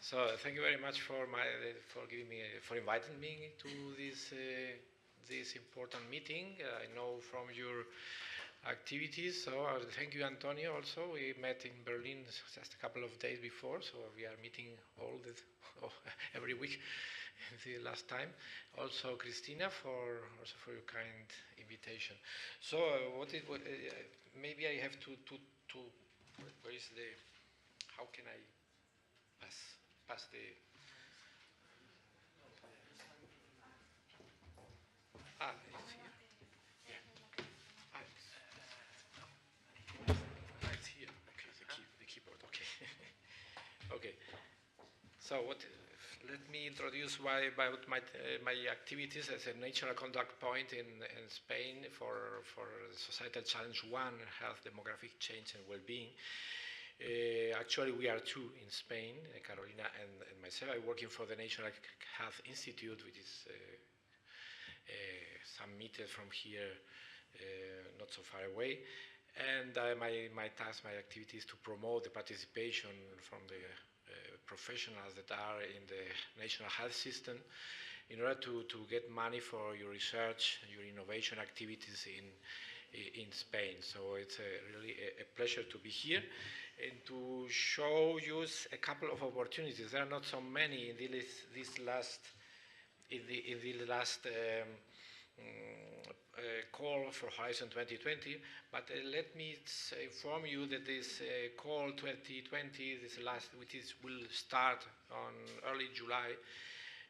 So thank you very much for inviting me to this important meeting. I know from your activities. So thank you, Antonio. Also, we met in Berlin just a couple of days before. So we are meeting every week the last time. Also, Christina for your kind invitation. So maybe I have to where is the how can I pass the it's here. Yeah. It's here. Okay, the keyboard. Okay. Okay. So let me introduce about my activities as a national contact point in Spain for Societal Challenge 1, Health, Demographic Change and Well-being. Actually, we are two in Spain, Carolina and myself. I'm working for the National Health Institute, which is some meters from here, not so far away. And my task, my activity is to promote the participation from the professionals that are in the national health system in order to get money for your research, your innovation activities in Spain. So it's really a pleasure to be here and to show you a couple of opportunities. There are not so many in the last call for Horizon 2020, but let me inform you that this call 2020, which will start on early July,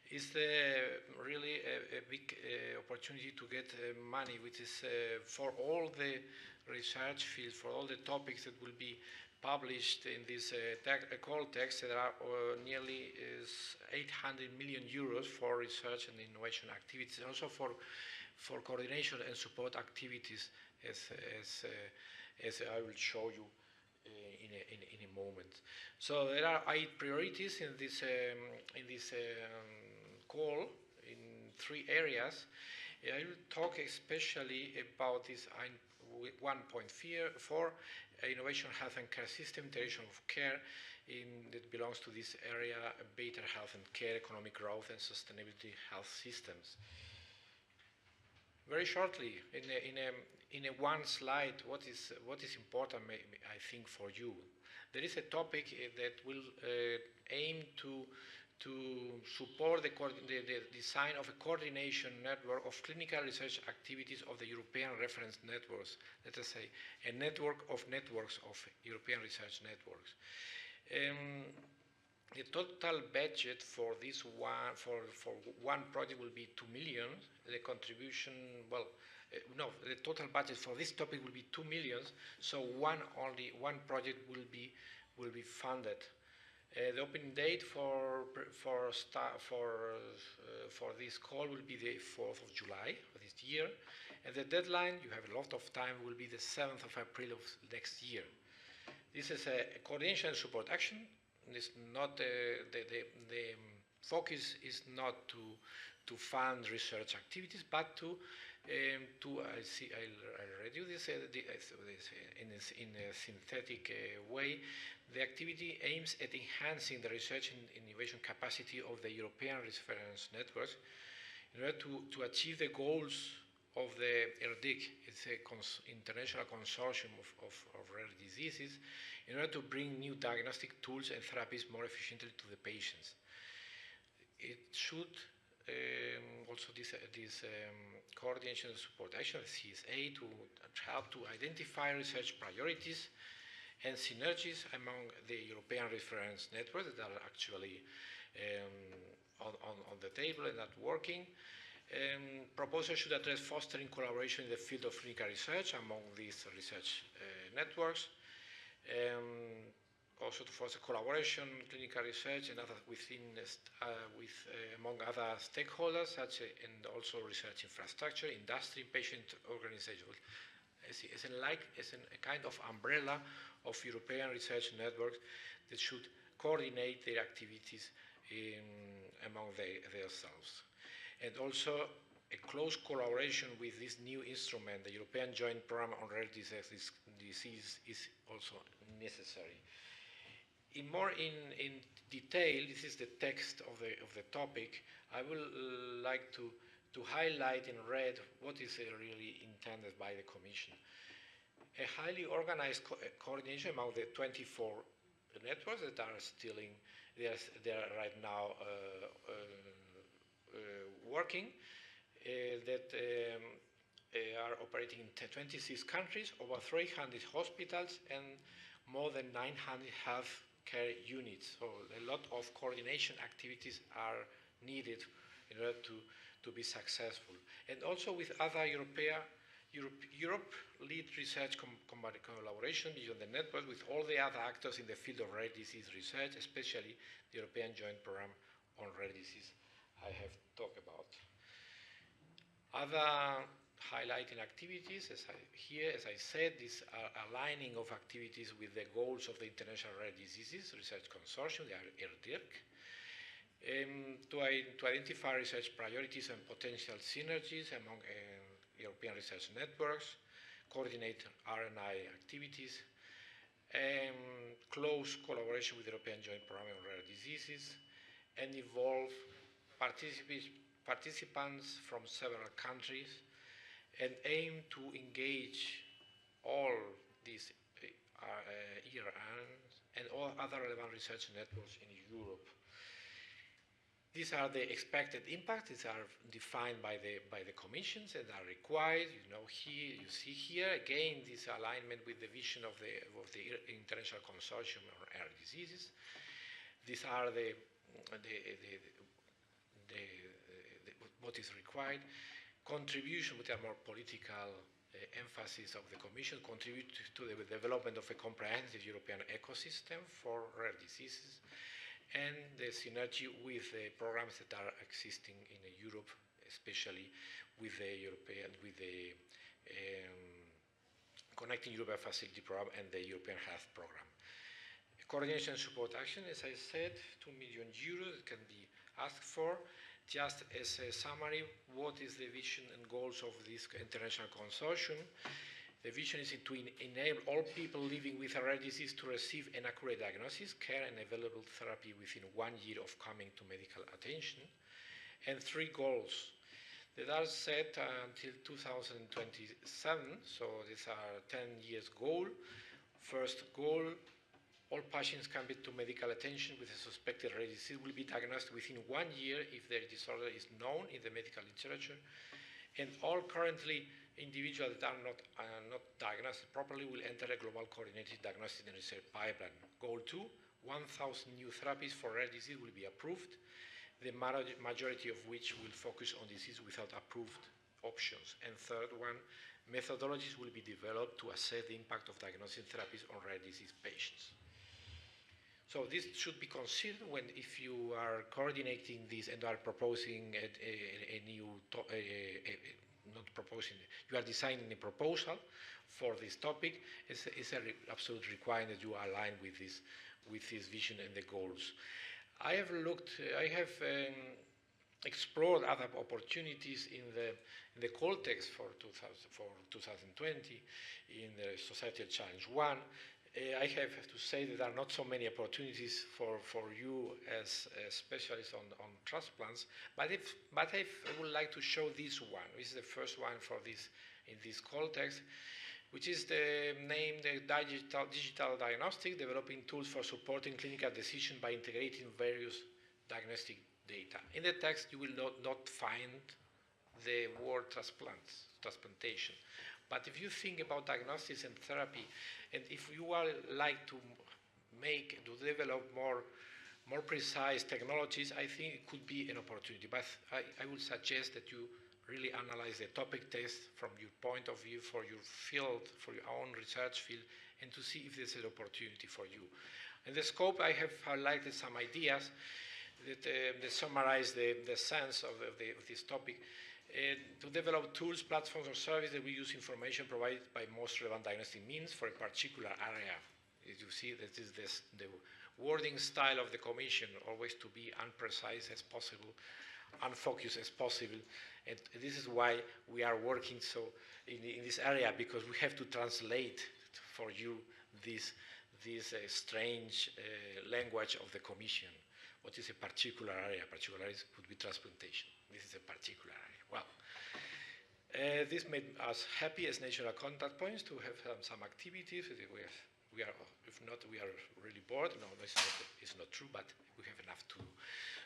is really a big opportunity to get money, which is for all the research fields, for all the topics that will be published in this call text. There are nearly 800 million euros for research and innovation activities, and also for coordination and support activities, as I will show you in a moment. So there are 8 priorities in this call in 3 areas. I will talk especially about this 1.4 innovation, health and care system, integration of care that belongs to this area, better health and care, economic growth and sustainability health systems. Very shortly, in a one slide, what is important, I think, for you. There is a topic that will aim to support the design of a coordination network of clinical research activities of the European reference networks. Let us say a network of networks of European research networks. The total budget for this one project will be 2 million. The contribution, the total budget for this topic will be 2 million. So only one project will be funded. The opening date for this call will be the 4th of July of this year, and the deadline, you have a lot of time, will be the 7th of April of next year. This is a coordination and support action. It's not the focus is not to fund research activities, but I'll read you this in a synthetic way. The activity aims at enhancing the research and innovation capacity of the European reference networks in order to achieve the goals of the ERDIC. It's an international consortium of rare diseases, in order to bring new diagnostic tools and therapies more efficiently to the patients. It should also this coordination and support action, CSA, to help to identify research priorities and synergies among the European reference networks that are actually on the table and not working. Proposals should address fostering collaboration in the field of clinical research among these research networks. Also to foster collaboration, clinical research, and other among other stakeholders, and also research infrastructure, industry, patient organizations. As a kind of umbrella of European research networks that should coordinate their activities among themselves. And also a close collaboration with this new instrument, the European Joint Programme on Rare Disease, is also necessary. in detail, this is the text of the topic. I will like to highlight in red what is really intended by the Commission. A highly organized coordination among the 24 networks that are still in, they are right now working, that are operating in 26 countries, over 300 hospitals, and more than 900 health care units. So a lot of coordination activities are needed in order to be successful. And also with other Europe lead research collaboration beyond the network with all the other actors in the field of rare disease research, especially the European Joint Programme on Rare Disease I have talked about. Other highlighting activities, as I said, these are aligning of activities with the goals of the International Rare Diseases Research Consortium, the ERNs, to identify research priorities and potential synergies among European research networks, coordinate RNI activities, close collaboration with the European Joint Programme on Rare Diseases, and involve participants from several countries, and aim to engage all these ERNs and all other relevant research networks in Europe. These are the expected impacts. These are defined by the commissions and are required. You see here again this alignment with the vision of the International Consortium on Rare Diseases. These are what is required. Contribution with a more political emphasis of the Commission, contribute to the development of a comprehensive European ecosystem for rare diseases, and the synergy with the programs that are existing in Europe, especially with the Connecting Europe Facility Program and the European Health Program. Coordination and support action, as I said, 2 million euros can be asked for. Just as a summary, what is the vision and goals of this international consortium? The vision is to enable all people living with a rare disease to receive an accurate diagnosis, care, and available therapy within 1 year of coming to medical attention. And 3 goals that are set until 2027, so these are 10 years goal. First goal, all patients coming to medical attention with a suspected rare disease will be diagnosed within 1 year if their disorder is known in the medical literature. And all currently individuals that are not diagnosed properly will enter a global coordinated diagnostic and research pipeline. Goal 2, 1,000 new therapies for rare disease will be approved, the majority of which will focus on disease without approved options. And third one, methodologies will be developed to assess the impact of diagnostic therapies on rare disease patients. So this should be considered if you are coordinating this and are proposing you are designing a proposal for this topic. It's an absolute requirement that you align with this vision and the goals. I have explored other opportunities in the call text for 2020 in the Societal Challenge 1. I have to say that there are not so many opportunities for you as specialists on transplants, but I would like to show this one. This is the first one for this in this context, which is the digital diagnostic, developing tools for supporting clinical decision by integrating various diagnostic data. In the text, you will not find the word transplantation. But if you think about diagnosis and therapy, and if you are like to develop more precise technologies, I think it could be an opportunity. But I would suggest that you really analyze the topic test from your point of view, for your field, for your own research field, and to see if there's an opportunity for you. In the scope, I have highlighted some ideas that summarize the sense of this topic. To develop tools, platforms, or services that we use information provided by most relevant diagnostic means for a particular area. As you see, that is the wording style of the Commission, always to be unprecise as possible, unfocused as possible. And this is why we are working so in this area, because we have to translate for you this this strange language of the Commission. What is a particular area? Particular area could be transplantation. This is a particular area. Well, this made us happy as national contact points to have some activities. We are, if not, we are really bored. No, it's not true, but we have enough to do.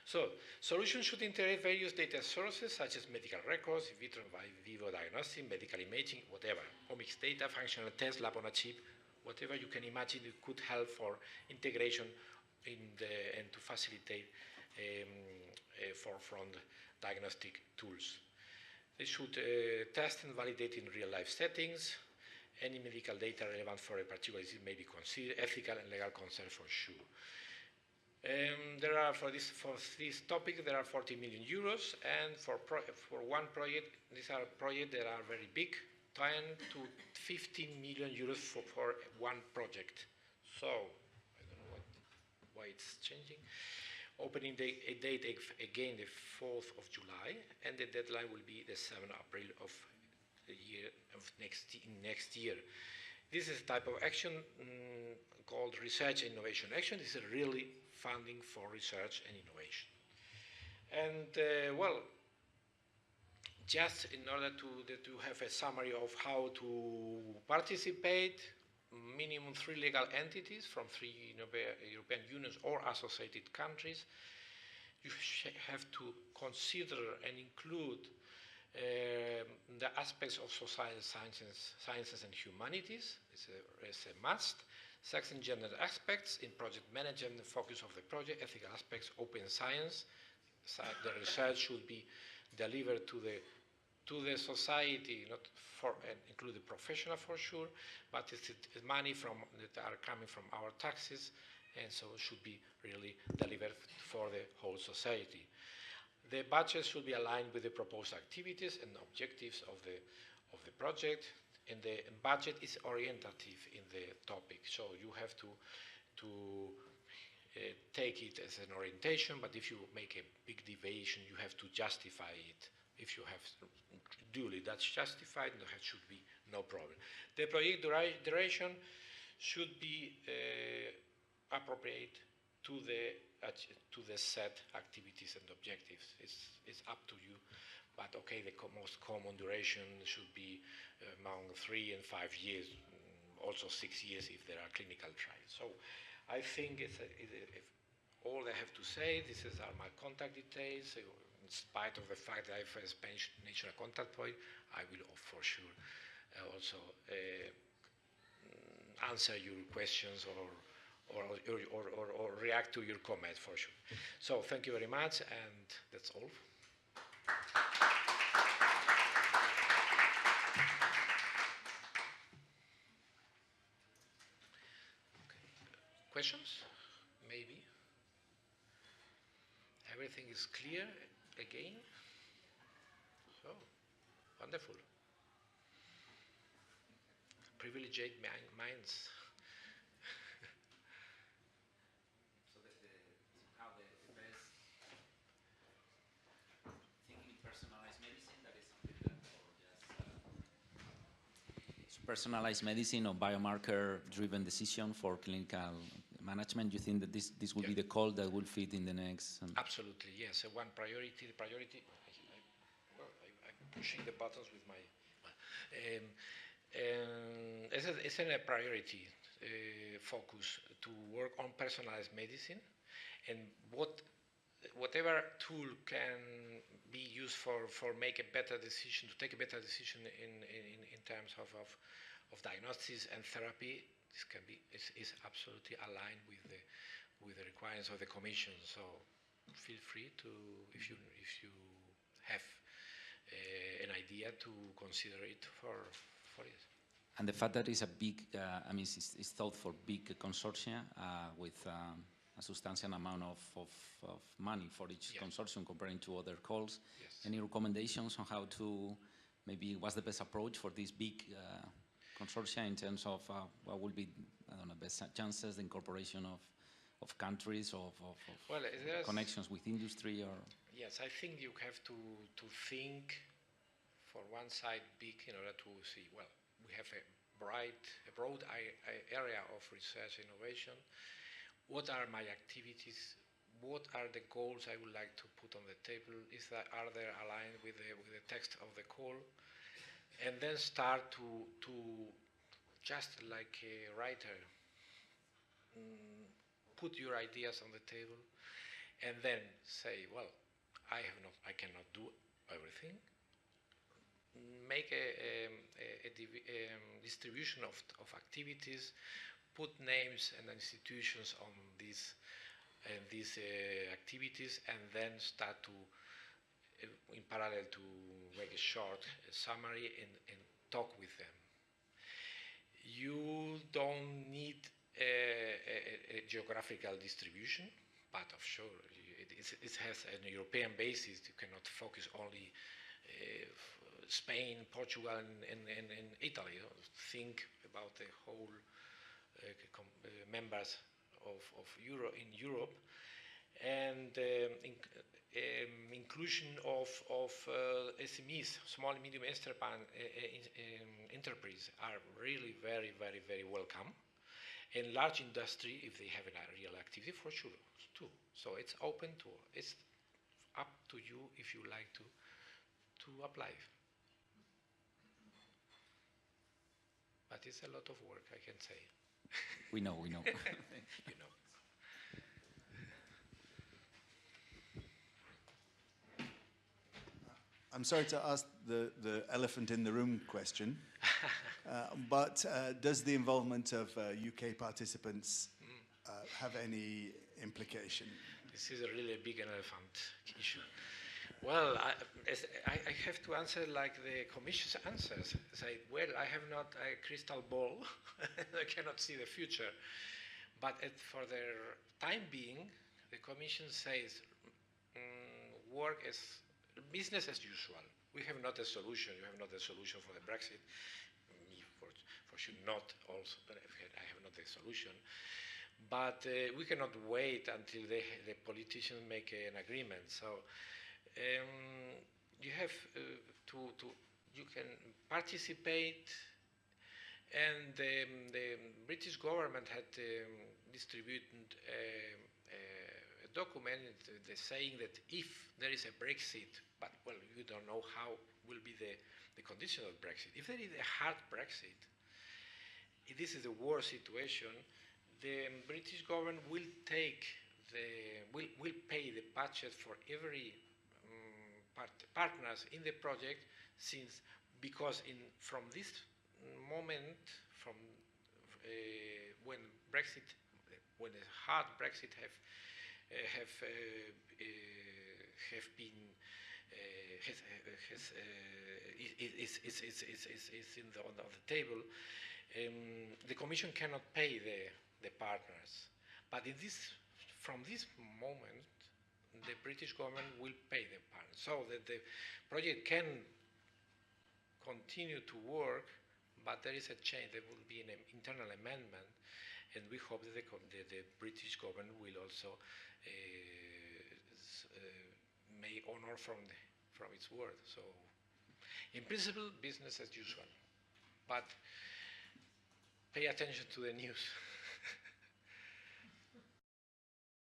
So, solutions should integrate various data sources such as medical records, in vitro and vivo diagnostic, medical imaging, whatever, omics data, functional tests, lab on a chip, whatever you can imagine it could help for integration and to facilitate forefront diagnostic tools. They should test and validate in real-life settings. Any medical data relevant for a particular disease may be considered ethical and legal concern for sure. There are for this topic there are 40 million euros, and for one project, these are projects that are very big, 10 to 15 million euros for one project. So I don't know why it's changing. Opening date again the 4th of July, and the deadline will be the 7th of April of the year of next year. This is a type of action called research and innovation action. This is really funding for research and innovation. And well, just in order to have a summary of how to participate, minimum 3 legal entities from 3 European Unions or associated countries. You have to consider and include the aspects of social sciences and humanities. It's a must. Sex and gender aspects in project management, the focus of the project, ethical aspects, open science. The research should be delivered to the society, not for include the professional for sure, but it's money that are coming from our taxes, and so should be really delivered for the whole society. The budget should be aligned with the proposed activities and objectives of the project, and the budget is orientative in the topic, so you have to take it as an orientation, but if you make a big deviation, you have to justify it. If you have duly that's justified, there should be no problem. The project duration should be appropriate to the set activities and objectives. It's up to you, but okay, the most common duration should be among 3 and 5 years, also 6 years if there are clinical trials. So I think if all I have to say, this is my contact details. In spite of the fact that I have a Spanish national contact point, I will for sure also answer your questions or react to your comments for sure. So thank you very much, and that's all. Okay. Questions? Maybe. Everything is clear again. So, wonderful. Privileged minds. So how the best thinking personalized medicine, that is something that, or just personalized medicine or biomarker-driven decision for clinical management. You think that this will be the call that will fit in the next? Absolutely, yes. One priority. The priority. I'm pushing the buttons with my. It's a priority focus to work on personalized medicine, and whatever tool can be used for make a better decision, to take a better decision in terms of diagnosis and therapy. This can be is absolutely aligned with the requirements of the Commission. So feel free to, if you have an idea, to consider it for it. And the fact that it's a big, I mean, it's thought for big consortia with a substantial amount of money for each consortium comparing to other calls. Yes. Any recommendations on how to, maybe what's the best approach for these big consortia in terms of what will be, I don't know, best chances, the incorporation of countries, of connections with industry, or? Yes, I think you have to think for one side big in order to see, well, we have a broad area of research innovation. What are my activities? What are the goals I would like to put on the table? Are they aligned with the text of the call? And then start to just like a writer, put your ideas on the table, and then say, well, I cannot do everything. Make a distribution of activities, put names and institutions on these activities, and then start to, in parallel, to make a short summary and talk with them. You don't need a geographical distribution, but of sure, it has an European basis. You cannot focus only Spain, Portugal, and Italy. Think about the whole members of Europe, and inclusion of SMEs, small and medium enterprises, are really very, very, very welcome. And large industry, if they have a real activity, for sure too. So it's open to, it's up to you if you like to apply. But it's a lot of work, I can say. We know. You know. I'm sorry to ask the elephant in the room question, but does the involvement of UK participants have any implication? This is a really big elephant issue. Well, I have to answer like the Commission's answers. Say, well, I have not a crystal ball. I cannot see the future. But for the time being, the Commission says work as business as usual. We have not a solution. You have not a solution for the Brexit. Me, for sure, not also. But I have not a solution. But we cannot wait until the politicians make an agreement. So you have you can participate, and the British government had distributed a document saying that if there is a Brexit, but well, you don't know how will be the condition of Brexit. If there is a hard Brexit, if this is the worst situation, the British government will take will pay the budget for every partners in the project, because from this moment, from when a hard Brexit have been on the table, the Commission cannot pay the partners. But from this moment, the British government will pay the partners, so that the project can continue to work. But there is a change. There will be an internal amendment, and we hope that the British government will also may honor from its word. So, in principle, business as usual. But pay attention to the news.